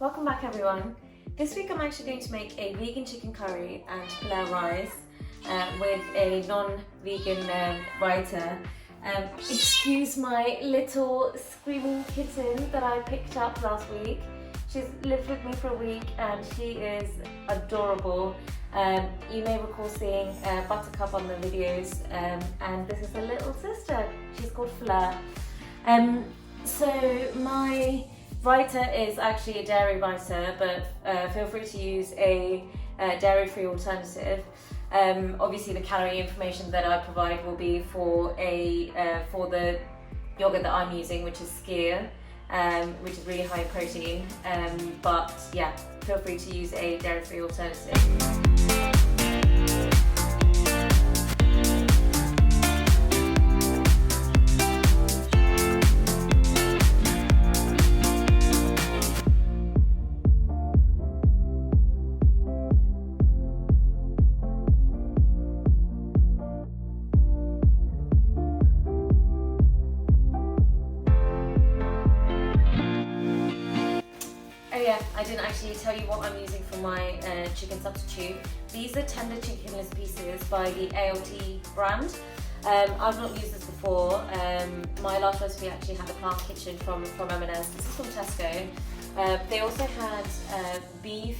Welcome back everyone. This week I'm actually going to make a vegan chicken curry and pulao rice with a non-vegan raita. Excuse my little screaming kitten that I picked up last week. She's lived with me for a week and she is adorable. You may recall seeing Buttercup on the videos and this is her little sister. She's called Fleur. So my raita is actually a dairy raita, but feel free to use a dairy-free alternative. Obviously the calorie information that I provide will be for the yogurt that I'm using, which is skyr, which is really high in protein. But yeah, feel free to use a dairy-free alternative. I didn't actually tell you what I'm using for my chicken substitute. These are tender chickenless pieces by the ALT brand. I've not used this before. My last recipe actually had the Plant Kitchen from M&S. This is from Tesco. They also had beef,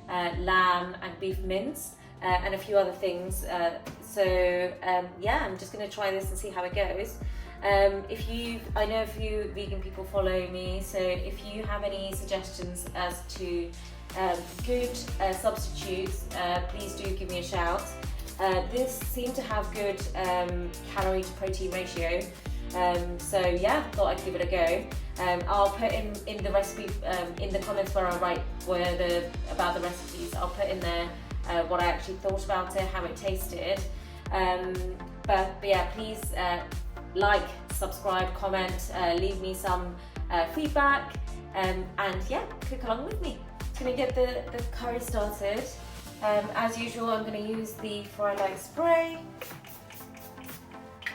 lamb and beef mince and a few other things. Yeah, I'm just going to try this and see how it goes. I know a few vegan people follow me, so if you have any suggestions as to good substitutes, please do give me a shout. This seemed to have good calorie to protein ratio, so yeah, thought I'd give it a go. I'll put in the recipe, in the comments where I write about the recipes, I'll put in there what I actually thought about it, how it tasted. But yeah, please like, subscribe, comment, leave me some feedback, and yeah, cook along with me. I'm gonna get the curry started. As usual, I'm gonna use the fry light spray.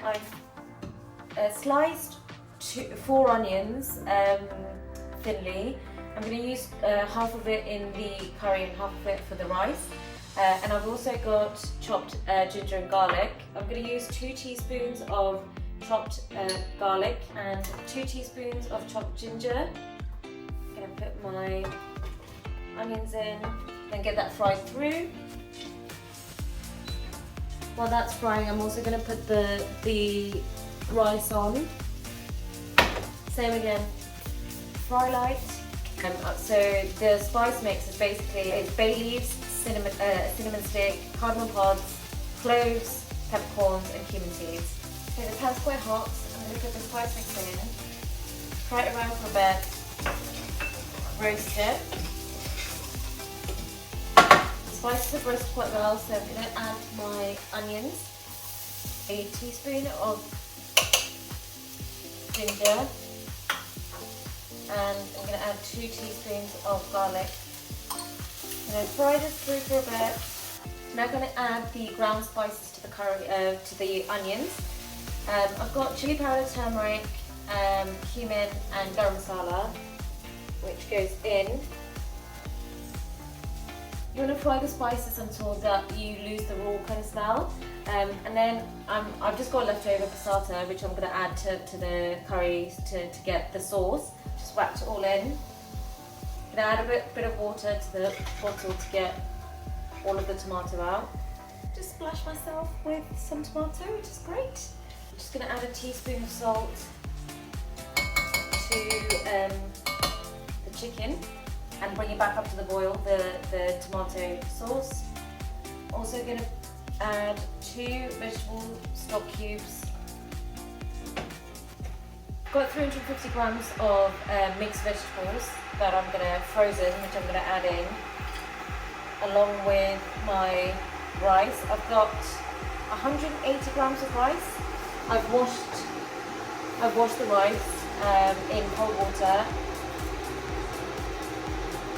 I've sliced 4 onions thinly. I'm gonna use half of it in the curry and half of it for the rice. And I've also got chopped ginger and garlic. I'm gonna use 2 teaspoons of chopped garlic and 2 teaspoons of chopped ginger. I'm going to put my onions in and get that fried through. While that's frying, I'm also going to put the rice on. Same again, fry light. So the spice mix is basically bay leaves, cinnamon stick, cardamom pods, cloves, peppercorns and cumin seeds. Okay, the pan's quite hot, so I'm going to put the spice mix in, fry it around for a bit, roast it. The spices have roasted quite well, so I'm going to add my onions, a teaspoon of ginger, and I'm going to add 2 teaspoons of garlic. I'm going to fry this through for a bit. I'm now going to add the ground spices to the curry, to the onions. I've got chili powder, turmeric, cumin and garam masala, which goes in. You want to fry the spices until that you lose the raw kind of smell. And then I've just got leftover passata, which I'm going to add to the curry to get the sauce. Just whacked it all in. I'm going to add a bit of water to the bottle to get all of the tomato out. Just splash myself with some tomato, which is great. I'm just going to add a teaspoon of salt to the chicken and bring it back up to the boil, the tomato sauce. Also going to add 2 vegetable stock cubes. Got 350 grams of mixed vegetables that I'm going to frozen, which I'm going to add in, along with my rice. I've got 180 grams of rice. I've washed the rice in cold water.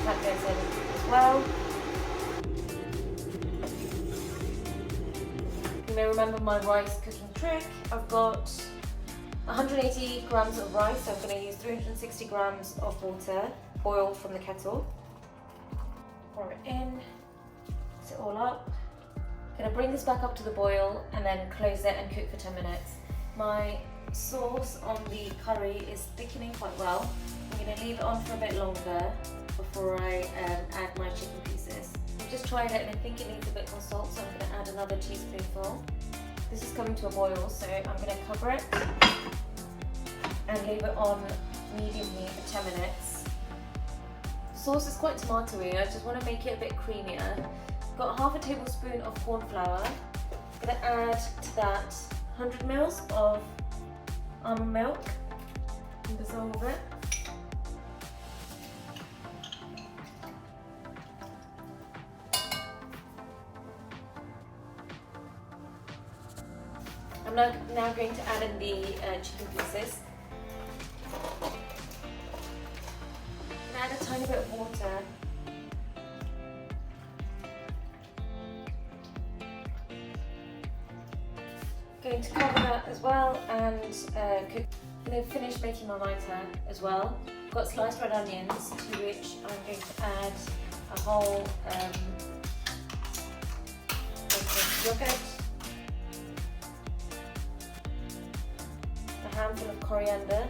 That goes in as well. You may remember my rice cooking trick. I've got 180 grams of rice, so I'm going to use 360 grams of water. boil from the kettle. Pour it in, mix it all up. I'm gonna bring this back up to the boil and then close it and cook for 10 minutes. My sauce on the curry is thickening quite well. I'm gonna leave it on for a bit longer before I add my chicken pieces. I've just tried it and I think it needs a bit more salt, so I'm gonna add another teaspoonful. This is coming to a boil, so I'm gonna cover it and leave it on medium heat for 10 minutes. The sauce is quite tomatoey, I just want to make it a bit creamier. I've got half a tablespoon of cornflour. I'm going to add to that 100 ml of almond milk and dissolve it. I'm now going to add in the chicken pieces. Add a tiny bit of water. Going to cover that as well and cook. I'm going to finish making my raita as well. I've got sliced red onions, to which I'm going to add a whole yogurt, a handful of coriander,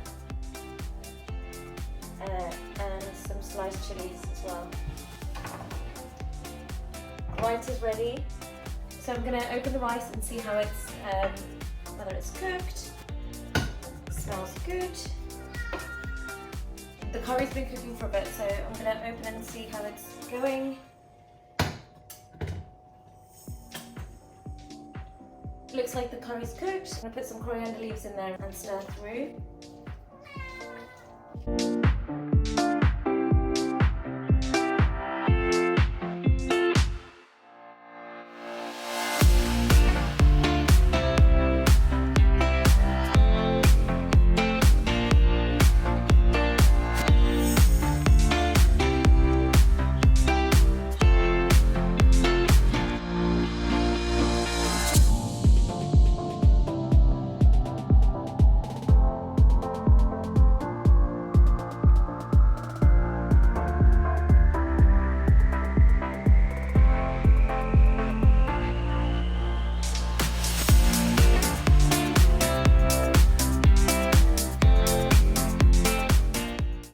and some sliced chilies as well. Rice is ready, so I'm going to open the rice and see how it's, whether it's cooked. It smells good. The curry's been cooking for a bit, so I'm going to open it and see how it's going. Looks like the curry's cooked. I'm going to put some coriander leaves in there and stir through.